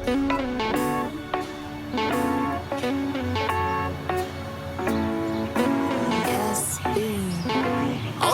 आओ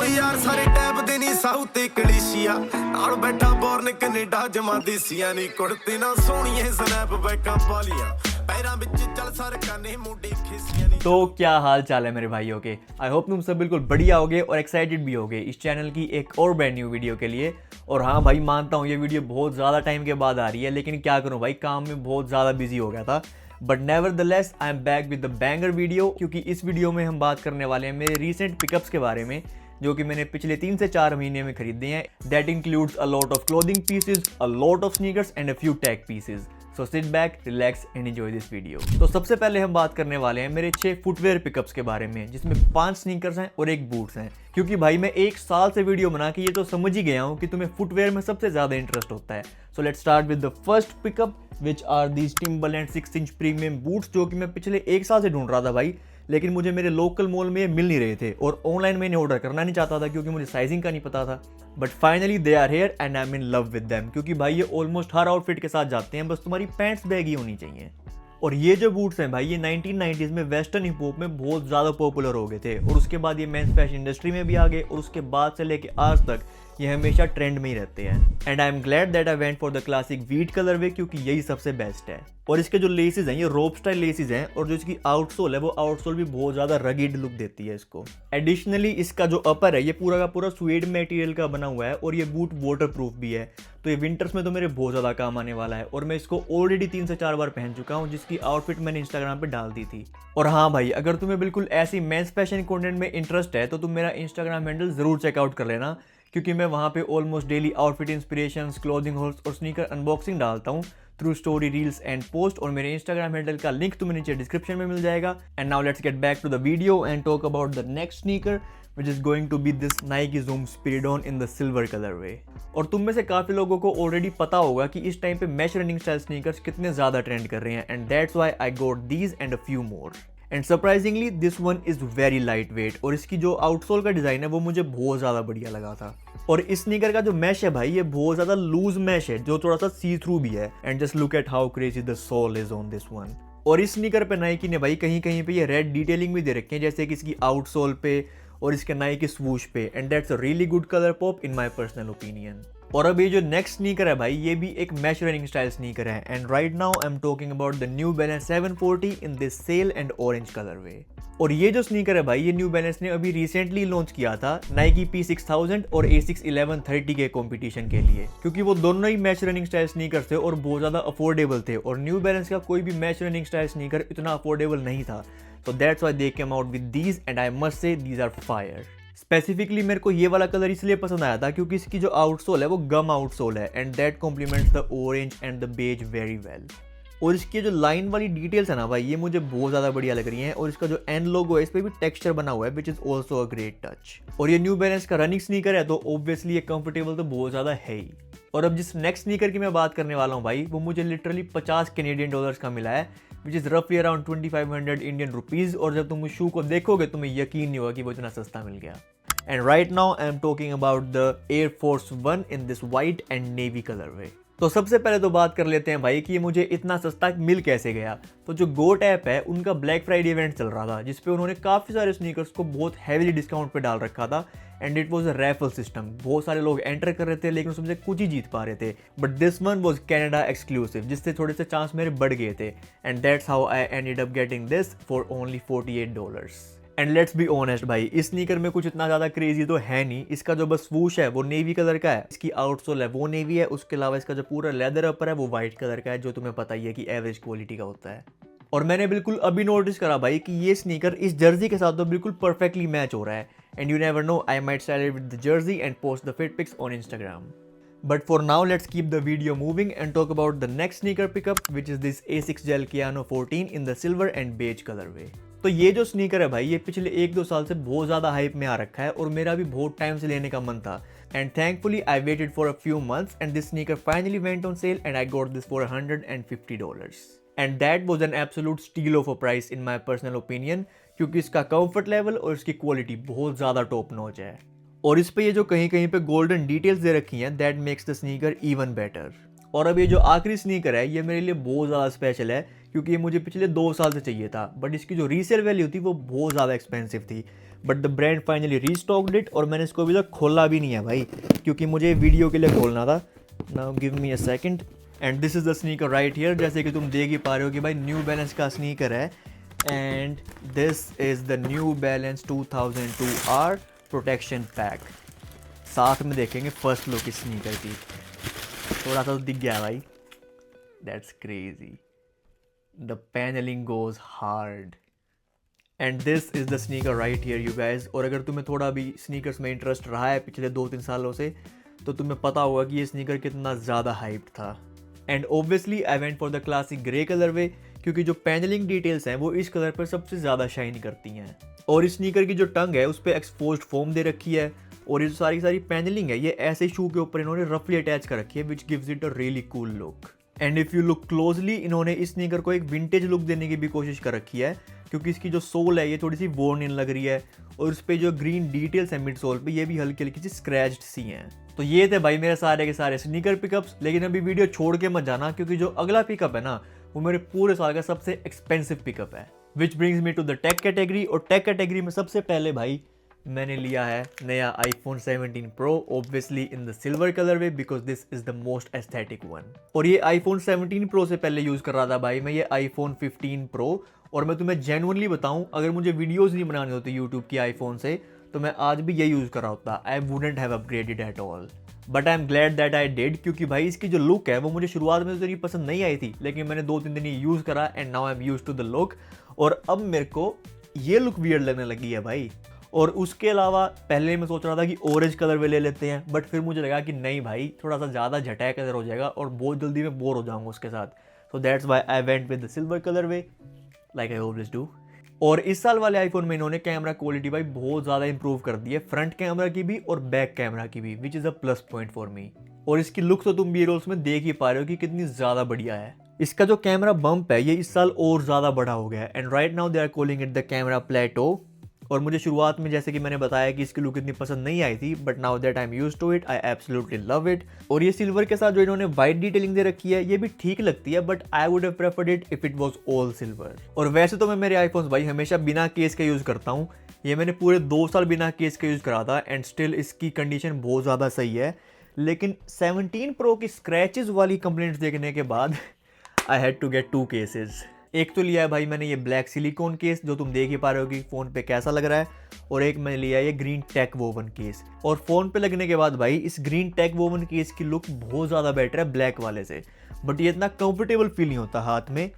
यार सारे टैब दे नी साउथ ते कलेशिया नाल बैठा बोर्न कनेडा जमा देसिया नी कुड़ते ना सोहणिए स्नैप बैकां पालियां पैरां विच चल सर काने मुंडे खिसिया नी। तो क्या हाल चाल है मेरे भाइयों के। आई होप तुम सब बिल्कुल बढ़िया होगे और एक्साइटेड भी होगे इस चैनल की एक और ब्रांड न्यू वीडियो के लिए। और हाँ भाई, मानता हूँ ये वीडियो बहुत ज़्यादा टाइम के बाद आ रही है, लेकिन क्या करूँ भाई, काम में बहुत ज़्यादा बिजी हो गया था। But nevertheless I am back with the banger video, क्योंकि इस वीडियो में हम बात करने वाले हैं मेरे रीसेंट पिकअप्स के बारे में, जो कि मैंने पिछले 3 से 4 महीने में खरीदे हैं। That includes a lot of clothing pieces, a lot of sneakers and a few tech pieces. So sit back, relax and enjoy this video. तो सबसे पहले हम बात करने वाले हैं मेरे 6 फुटवेयर पिकअप्स के बारे में, जिसमें 5 स्नीकर्स हैं और 1 बूट्स हैं। क्योंकि भाई मैं 1 साल से वीडियो बना के ये तो समझ ही गया हूँ कि तुम्हें फुटवेयर में सबसे ज़्यादा इंटरेस्ट होता है। So let's start with the first pickup which are these Timberland 6 inch premium boots, जो कि मैं पिछले 1 साल से ढूंढ रहा था भाई, लेकिन मुझे मेरे लोकल मॉल में ये मिल नहीं रहे थे और ऑनलाइन मैंने ऑर्डर करना नहीं चाहता था क्योंकि मुझे साइजिंग का नहीं पता था। But finally they are here and I am in love with them, क्योंकि भाई ये ऑलमोस्ट हर आउटफिट के साथ जाते हैं, बस तुम्हारी पैंट्स बैगी होनी चाहिए। और ये जो बूट्स हैं भाई, ये 1990s में वेस्टर्न हिप हॉप में बहुत ज़्यादा पॉपुलर हो गए थे और उसके बाद ये मेंस फैशन इंडस्ट्री में भी आ गए और उसके बाद से लेके आज तक ये हमेशा ट्रेंड में ही रहते हैं। And I am glad that I went for the classic wheat colourway, क्योंकि यही सबसे बेस्ट है। और इसके जो लेसेस हैं ये रोप स्टाइल लेसेस हैं और जो इसकी आउटसोल है वो आउटसोल भी बहुत ज़्यादा रगिड लुक देती है इसको। एडिशनली इसका जो अपर है ये पूरा का पूरा स्वेड मटेरियल का बना हुआ है और ये बूट वाटर प्रूफ भी है, तो ये विंटर्स में तो मेरे बहुत ज़्यादा काम आने वाला है। और मैं इसको ऑलरेडी 3 से 4 बार पहन चुका हूँ, जिसकी आउटफिट मैंने इंस्टाग्राम पे डाल दी थी। और हाँ भाई, अगर तुम्हें बिल्कुल ऐसी मेंस फैशन कंटेंट में इंटरेस्ट है तो तुम मेरा इंस्टाग्राम हैंडल ज़रूर चेकआउट कर लेना, क्योंकि मैं वहाँ पे almost daily outfit inspirations, clothing halls और स्नीकर अनबॉक्सिंग डालता हूँ through story, reels and post. और मेरे इंस्टाग्राम हैंडल का लिंक तुम्हें नीचे डिस्क्रिप्शन में मिल जाएगा। And now let's get back to the video and talk about the next sneaker which is going to be this Nike Zoom Spiridon in the silver colorway। और तुम में से काफ़ी लोगों को ऑलरेडी पता होगा कि इस टाइम पे मैश रनिंग स्टाइल स्नीकर्स कितने ज़्यादा ट्रेंड कर रहे हैं, and that's why I got these and a few more. And surprisingly this one is very light weight, और इसकी जो आउटसोल का डिज़ाइन है वो मुझे बहुत ज़्यादा बढ़िया लगा था। और इस स्नीकर का जो मैश है भाई, ये बहुत ज़्यादा लूज मैश है जो थोड़ा सा सी थ्रू भी है। And just look at how crazy the sole is on this one. और इस स्नीकर पे नाइकी ने भाई कहीं कहीं पे ये रेड डिटेलिंग भी दे रखी है, जैसे कि इसकी आउटसोल पे और इसके नाइकी स्वूश पे। And that's a really good colour pop in my personal opinion. और अब ये जो नेक्स्ट स्नीकर है भाई, ये भी एक मैश रनिंग स्टाइल स्नीकर है। And right now I am talking about the New Balance 740 in this sail and orange colour वे। और ये जो स्नीकर है भाई, ये न्यू बैलेंस ने अभी रिसेंटली लॉन्च किया था नाइकी P6000 और ASICS 1130 के कंपटीशन के लिए, क्योंकि वो दोनों ही मैच रनिंग स्टाइल स्नीकर थे और बहुत ज़्यादा अफोर्डेबल थे। और न्यू बैलेंस का कोई भी मैच रनिंग स्टाइल स्नीकर इतना अफोर्डेबल नहीं था, so that's why they came out with these and I must say these are fire। Specifically मेरे को ये वाला कलर इसलिए पसंद आया था क्योंकि इसकी जो आउटसोल है वो गम आउटसोल है, and that compliments the orange and the beige very well. और इसकी जो लाइन वाली डिटेल्स है ना भाई, ये मुझे बहुत ज़्यादा बढ़िया लग रही हैं। और इसका जो एन लोगो है इस पर भी टेक्सचर बना हुआ है, which is also a great touch. और ये न्यू बैलेंस का रनिंग स्नीकर है, तो ऑब्वियसली ये कंफर्टेबल तो बहुत ज़्यादा है ही। और अब जिस नेक्स्ट स्नीकर की मैं बात करने वाला हूँ भाई, वो मुझे लिटरली 50 कैनेडियन डॉलर्स का मिला है, विच इज़ रफली अराउंड 2500 इंडियन रुपीज़। और जब तुम उस शू को देखोगे तुम्हें यकीन नहीं होगा कि वो इतना सस्ता मिल गया। And right now I am talking about the Air Force 1 in this white and navy colourway. तो सबसे पहले तो बात कर लेते हैं भाई कि ये मुझे इतना सस्ता मिल कैसे गया। तो जो गोट ऐप है, उनका ब्लैक फ्राइडे इवेंट चल रहा था, जिसपे उन्होंने काफ़ी सारे स्नीकर्स को बहुत हैवीली डिस्काउंट पे डाल रखा था। And it was a raffle system, बहुत सारे लोग एंटर कर रहे थे लेकिन उसमें से कुछ ही जीत पा रहे थे। But this one was Canada exclusive, जिससे थोड़े से चांस मेरे बढ़ गए थे। And that's how I ended up getting this for only $48। And let's be honest भाई, इस स्नीकर में कुछ इतना ज़्यादा क्रेजी तो है नहीं। इसका जो बस स्वूश है वो नेवी कलर का है, इसकी आउटसोल है वो नेवी है, उसके अलावा इसका जो पूरा लेदर अपर है वो वाइट कलर का है, जो तुम्हें पता ही है कि एवरेज क्वालिटी का होता है। और मैंने बिल्कुल अभी नोटिस करा भाई कि ये स्नीकर इस जर्सी के साथ तो बिल्कुल परफेक्टली मैच हो रहा है। And you never know, I might style it with the jersey and post the fit pics on Instagram. But for now, let's keep the video moving and talk about the next sneaker pickup, which is this ASICS Gel Keanu 14 in the silver and beige colorway। तो ये जो sneaker है भाई, ये पिछले 1-2 साल से बहुत ज़्यादा हाइप में आ रखा है और मेरा भी बहुत टाइम से लेने का मन था। And thankfully I waited for a few months and this sneaker finally went on sale and I got this for $150। And that was an absolute steel of a price in my personal opinion, क्योंकि इसका comfort level और इसकी quality बहुत ज़्यादा top notch है। और इस पे ये जो कहीं कहीं पे गोल्डन डिटेल्स दे रखी हैं, that makes the sneaker even better. और अब ये जो आखिरी स्नीकर है ये मेरे लिए बहुत ज़्यादा स्पेशल है क्योंकि ये मुझे पिछले 2 साल से चाहिए था, बट इसकी जो रीसेल वैल्यू थी वो बहुत ज़्यादा एक्सपेंसिव थी। But the brand finally restocked it और मैंने इसको अभी तक खोला भी नहीं है भाई, क्योंकि मुझे वीडियो के लिए खोलना था। Now give me a second and this is the sneaker right here. जैसे कि तुम देख ही पा रहे हो कि भाई न्यू बैलेंस का स्नीकर है and this is the New balance 2002R protection pack. साथ में देखेंगे फर्स्ट लुक इस स्नीकर की, थोड़ा सा तो दिख गया भाई। That's crazy, the panelling goes hard and this is the sneaker right here you guys. और अगर तुम्हें थोड़ा भी स्नीकर्स में इंटरेस्ट रहा है पिछले 2-3 सालों से तो तुम्हें पता होगा कि ये स्नीकर कितना ज़्यादा हाइप्ड था। And obviously I went for the classic grey colourway, क्योंकि जो पैनलिंग डिटेल्स हैं वो इस कलर पर सबसे ज़्यादा शाइन करती हैं। और इस स्नीकर की जो टंग है उस पर एक्सपोज्ड फोम दे रखी है और ये जो सारी पैनलिंग है ये ऐसे शू के ऊपर इन्होंने रफली अटैच कर रखी है which gives it a really cool look. And if you look closely इन्होंने इस स्नीकर को एक विंटेज लुक देने की भी कोशिश कर रखी है, क्योंकि इसकी जो सोल है ये थोड़ी सी वोर्न इन लग रही है और उस पर जो ग्रीन डिटेल्स हैं मिड सोल पे ये भी हल्की हल्की सी स्क्रैच्ड सी हैं। तो ये थे भाई मेरे सारे के सारे स्नीकर पिकअप्स। लेकिन अभी वीडियो छोड़ के मत जाना, क्योंकि जो अगला पिकअप है ना वो मेरे पूरे साल का सबसे एक्सपेंसिव पिकअप है, which brings me to the tech category. और टेक कैटेगरी में सबसे पहले भाई मैंने लिया है नया iPhone 17 Pro, obviously in the silver colour way because this is the most aesthetic one. और ये iPhone 17 Pro से पहले यूज़ कर रहा था भाई मैं ये iPhone 15 Pro। और मैं तुम्हें जेन्युइनली बताऊं, अगर मुझे वीडियोज़ नहीं बनानी होती यूट्यूब की iPhone से तो मैं आज भी ये यूज़ कर रहा होता। I wouldn't have upgraded at all, but I am glad that I did, क्योंकि भाई इसकी जो लुक है वो मुझे शुरुआत में तो इतनी पसंद नहीं आई थी, लेकिन मैंने 2-3 दिन ये यूज़ करा and now I am used to the look. और अब मेरे को ये लुक वियर्ड लगने लगी है भाई। और उसके अलावा पहले मैं सोच रहा था कि ऑरेंज कलर में ले लेते हैं, बट फिर मुझे लगा कि नहीं भाई थोड़ा सा ज़्यादा झटाया कलर हो जाएगा और बहुत जल्दी मैं बोर हो जाऊंगा उसके साथ। So that's why I went with the silver colour way like I always do. और इस साल वाले आईफोन में इन्होंने कैमरा क्वालिटी भाई बहुत ज़्यादा इंप्रूव कर दी है, फ्रंट कैमरा की भी और बैक कैमरा की भी, which is a plus point for me. और इसकी लुक तो तुम बी रोल्स में देख ही पा रहे हो कि कितनी ज़्यादा बढ़िया है। इसका जो कैमरा बम्प है ये इस साल और ज़्यादा बड़ा हो गया है and right now they are calling it the camera Plato. और मुझे शुरुआत में जैसे कि मैंने बताया कि इसकी लुक इतनी पसंद नहीं आई थी, but now that I am used to it I absolutely love it. और ये सिल्वर के साथ जो इन्होंने वाइट डिटेलिंग दे रखी है ये भी ठीक लगती है, but I would have preferred it if it was all silver. और वैसे तो मैं मेरे आईफोन्स भाई हमेशा बिना केस के यूज़ करता हूँ, ये मैंने पूरे 2 साल बिना केस के यूज़ करा था एंड स्टिल इसकी कंडीशन बहुत ज़्यादा सही है। लेकिन 17 Pro की स्क्रैचेस वाली कंप्लेंट्स देखने के बाद I had to get 2 cases. एक तो लिया है भाई मैंने ये ब्लैक सिलिकॉन केस जो तुम देख ही पा रहे हो कि फ़ोन पे कैसा लग रहा है, और एक मैंने लिया है ये ग्रीन टेक वोवन केस। और फ़ोन पे लगने के बाद भाई इस ग्रीन टेक वोवन केस की लुक बहुत ज़्यादा बेटर है ब्लैक वाले से, बट ये इतना कंफर्टेबल फील नहीं होता हाथ में।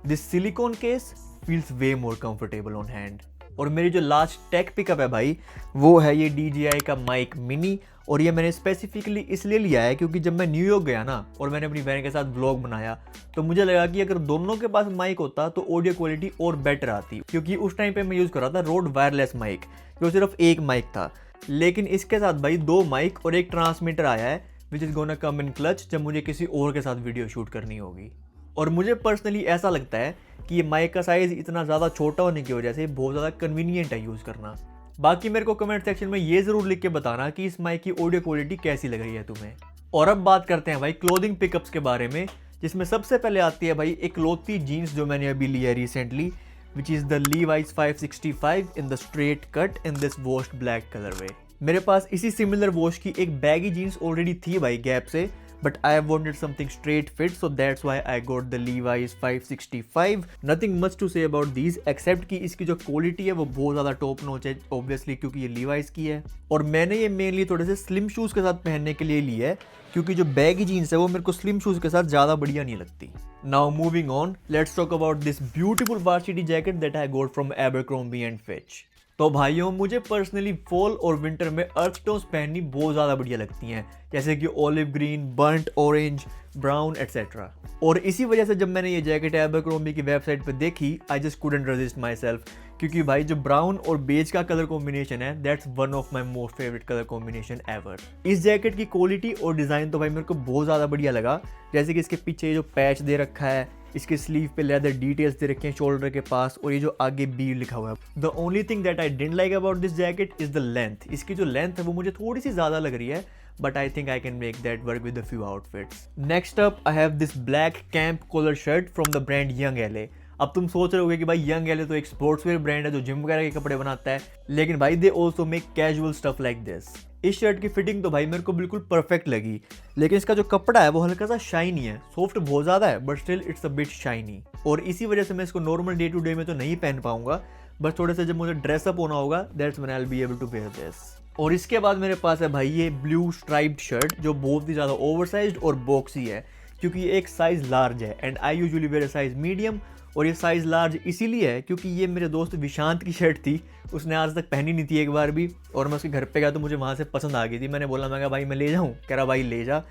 This silicon case feels way more comfortable on hand. और मेरी जो लास्ट टेक पिकअप है भाई वो है ये DJI का माइक मिनी। और ये मैंने स्पेसिफिकली इसलिए लिया है क्योंकि जब मैं न्यूयॉर्क गया ना और मैंने अपनी बहन के साथ व्लॉग बनाया तो मुझे लगा कि अगर दोनों के पास माइक होता तो ऑडियो क्वालिटी और बेटर आती, क्योंकि उस टाइम पे मैं यूज़ कर रहा था रोड वायरलेस माइक जो सिर्फ एक माइक था। लेकिन इसके साथ भाई 2 माइक और एक ट्रांसमीटर आया है which is gonna come in clutch जब मुझे किसी और के साथ वीडियो शूट करनी होगी। और मुझे पर्सनली ऐसा लगता है कि ये माइक का साइज़ इतना ज़्यादा छोटा होने की वजह से बहुत ज़्यादा कन्वीनियंट है यूज़ करना। बाकी मेरे को कमेंट सेक्शन में ये ज़रूर लिख के बताना कि इस माइक की ऑडियो क्वालिटी कैसी लग रही है तुम्हें। और अब बात करते हैं भाई क्लोथिंग पिकअप्स के बारे में, जिसमें सबसे पहले आती है भाई एक क्लोथी जीन्स जो मैंने अभी लिया है recently, which is the Levi's 565 in the straight cut in this washed black colourway. मेरे पास इसी सिमिलर वॉश की एक बैगी जीन्स ऑलरेडी थी भाई गैप से, but I wanted something straight fit, so that's why I got the Levi's 565. Nothing much to say about these except कि इसकी जो क्वालिटी है वो बहुत ज़्यादा टॉप नॉच है obviously क्योंकि ये Levi's की है। और मैंने ये मेनली थोड़े से स्लिम शूज़ के साथ पहनने के लिए ली है, क्योंकि जो बैगी जीन्स है वो मेरे को स्लिम शूज़ के साथ ज़्यादा बढ़िया नहीं लगती। Now moving on, let's talk about this beautiful varsity jacket that I got from Abercrombie and Fitch. तो भाइयों मुझे पर्सनली फॉल और विंटर में अर्थ टोन्स पहननी बहुत ज़्यादा बढ़िया लगती हैं, जैसे कि olive green, burnt orange, brown etcetera. और इसी वजह से जब मैंने ये जैकेट एबरक्रोम्बी की वेबसाइट पे देखी I just couldn't resist my self, क्योंकि भाई जो ब्राउन और बेज का कलर कॉम्बिनेशन है that's one of my most favourite colour combination ever. इस जैकेट की क्वालिटी और डिज़ाइन तो भाई मेरे को बहुत ज़्यादा बढ़िया लगा, जैसे कि इसके पीछे जो पैच दे रखा है, इसके स्लीव पे लेदर डिटेल्स दे रखे हैं शोल्डर के पास, और ये जो आगे बी लिखा हुआ है। The only thing that I didn't like about this jacket is the length. इसकी जो लेंथ है वो मुझे थोड़ी सी ज़्यादा लग रही है, but I think I can make that work with a few outfits. Next up, I have this black camp collar shirt from the brand Young LA. अब तुम सोच रहे होगे कि भाई यंग LA तो एक स्पोर्ट्सवेयर ब्रांड है जो जिम वगैरह के कपड़े बनाता है, लेकिन भाई they also make casual stuff like this. इस शर्ट की फिटिंग तो भाई मेरे को बिल्कुल परफेक्ट लगी, लेकिन इसका जो कपड़ा है वो हल्का सा शाइनी है, सॉफ्ट बहुत ज़्यादा है but still it's a bit shiny, और इसी वजह से मैं इसको नॉर्मल डे टू डे में तो नहीं पहन पाऊंगा, बट थोड़े से जब मुझे ड्रेसअप होना होगा that's when I will be able to wear this. और इसके बाद मेरे पास है भाई ये ब्लू स्ट्राइप्ड शर्ट जो बहुत ही ज़्यादा ओवरसाइज्ड और बॉक्सी है, क्योंकि ये एक साइज़ लार्ज है and I usually wear size medium, और ये साइज़ लार्ज इसीलिए है क्योंकि ये मेरे दोस्त विशांत की शर्ट थी, उसने आज तक पहनी नहीं थी एक बार भी, और मैं उसके घर पे गया तो मुझे वहाँ से पसंद आ गई थी। मैंने बोला, मैं कहा भाई मैं ले जाऊँ, कह रहा भाई ले जा,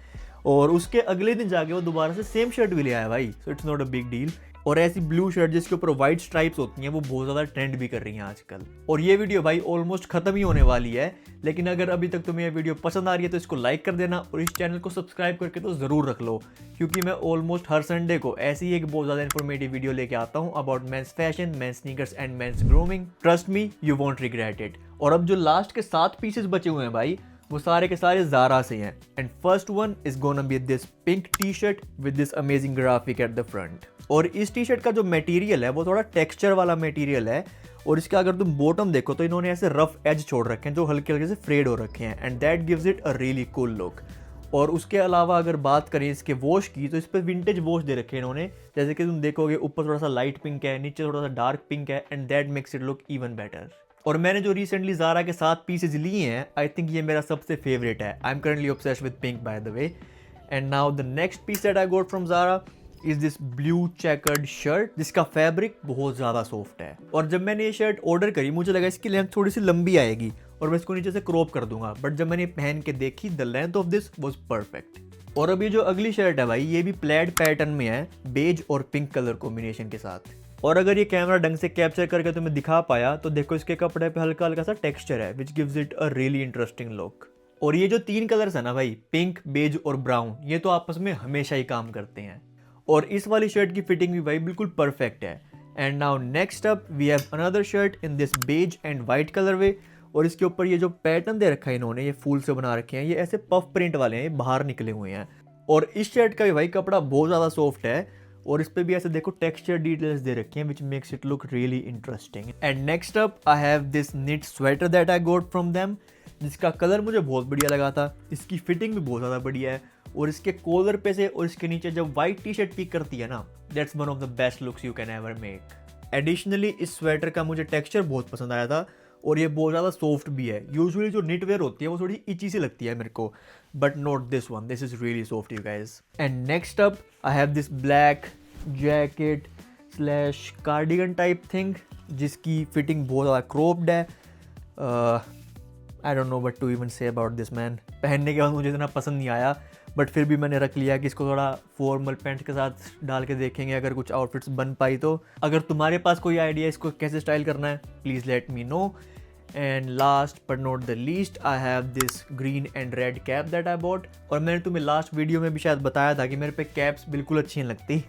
और उसके अगले दिन जाके वो दोबारा से सेम शर्ट भी ले आया भाई, so it's not a big deal. और ऐसी ब्लू शर्ट जिसके ऊपर वाइट स्ट्राइप्स होती हैं वो बहुत ज़्यादा ट्रेंड भी कर रही हैं आजकल। और ये वीडियो भाई ऑलमोस्ट ख़त्म ही होने वाली है, लेकिन अगर अभी तक तुम्हें ये वीडियो पसंद आ रही है तो इसको लाइक कर देना और इस चैनल को सब्सक्राइब करके तो ज़रूर रख लो, क्योंकि मैं ऑलमोस्ट हर संडे को ऐसी ही एक बहुत ज़्यादा इन्फॉर्मेटिव वीडियो लेके आता हूँ about men's fashion, men's sneakers and men's grooming. Trust me, you won't regret it. और अब जो लास्ट के 7 पीसेस बचे हुए हैं भाई वो सारे के सारे ज़ारा से हैं, and first one is gonna be this pink T shirt with this amazing graphic at the front. और इस टी शर्ट का जो मटेरियल है वो थोड़ा टेक्सचर वाला मटेरियल है, और इसका अगर तुम बॉटम देखो तो इन्होंने ऐसे रफ एज छोड़ रखे हैं जो हल्के हल्के से फ्रेड हो रखे हैं, and that gives it a really cool look. और उसके अलावा अगर बात करें इसके वॉश की तो इस पर विंटेज वॉश दे रखे हैं इन्होंने, जैसे कि तुम देखोगे ऊपर थोड़ा सा लाइट पिंक है, नीचे थोड़ा सा डार्क पिंक है, and that makes it look even better. और मैंने जो रिसेंटली ज़ारा के 7 पीसेज लिए हैं, आई थिंक ये मेरा सबसे फेवरेट है। I am currently obsessed with pink by the way. And now the next piece that I got from Zara is this blue checkered shirt, जिसका फैब्रिक बहुत ज़्यादा सॉफ्ट है। और जब मैंने ये शर्ट ऑर्डर करी मुझे लगा इसकी लेंथ थोड़ी सी लंबी आएगी और मैं इसको नीचे से क्रॉप कर दूंगा, बट जब मैंने पहन के देखी the length of this was perfect. और अभी जो अगली शर्ट है भाई ये भी प्लेड पैटर्न में है, बेज और पिंक कलर कॉम्बिनेशन के साथ। और अगर ये कैमरा ढंग से कैप्चर करके तुम्हें दिखा पाया तो देखो इसके कपड़े पे हल्का हल्का सा टेक्सचर है which gives it a really interesting look. और ये जो 3 कलर्स है ना भाई, पिंक, बेज और ब्राउन, ये तो आपस में हमेशा ही काम करते हैं। और इस वाली शर्ट की फिटिंग भी भाई बिल्कुल परफेक्ट है। And now next up we have another shirt in this beige and white colour वे, और इसके ऊपर ये जो पैटर्न दे रखा है इन्होंने, ये फूल से बना रखे हैं, ये ऐसे पफ प्रिंट वाले हैं, ये बाहर निकले हुए हैं। और इस शर्ट का भी भाई कपड़ा बहुत ज़्यादा सॉफ्ट है, और इस पे भी ऐसे देखो टेक्सचर डिटेल्स दे रखे हैं which makes it look really interesting. And next up I have this knit sweater that I got from them, जिसका कलर मुझे बहुत बढ़िया लगा था, इसकी फिटिंग भी बहुत ज़्यादा बढ़िया है, और इसके कॉलर पे से और इसके नीचे जब वाइट टी शर्ट पिक करती है ना, that's one of the best looks you can ever make. Additionally इस स्वेटर का मुझे टेक्सचर बहुत पसंद आया था, और ये बहुत ज़्यादा सॉफ्ट भी है। यूजुअली जो निटवेयर होती है वो थोड़ी इची सी लगती है मेरे को, but not this one, this is really soft you guys. And next up I have this black jacket slash cardigan type thing, जिसकी फिटिंग बहुत ज़्यादा क्रॉप्ड है। I don't know what to even say about this man. पहनने के बाद मुझे इतना पसंद नहीं आया, बट फिर भी मैंने रख लिया कि इसको थोड़ा फॉर्मल पैंट के साथ डाल के देखेंगे अगर कुछ आउटफिट्स बन पाई तो। अगर तुम्हारे पास कोई आइडिया इसको कैसे स्टाइल करना है please let me know. And last but not the least I have this green and red cap that I bought. और मैंने तुम्हें लास्ट वीडियो में भी शायद बताया था कि मेरे पे कैप्स बिल्कुल अच्छी नहीं लगती,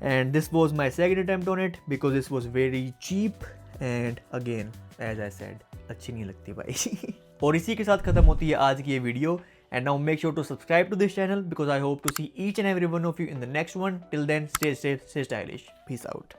and this was my second attempt on it because this was very cheap, and again as I said अच्छी नहीं लगती भाई। और इसी के साथ खत्म होती है आज की ये video, and now make sure to subscribe to this channel because I hope to see each and every one of you in the next one. Till then, stay safe, stay stylish. Peace out.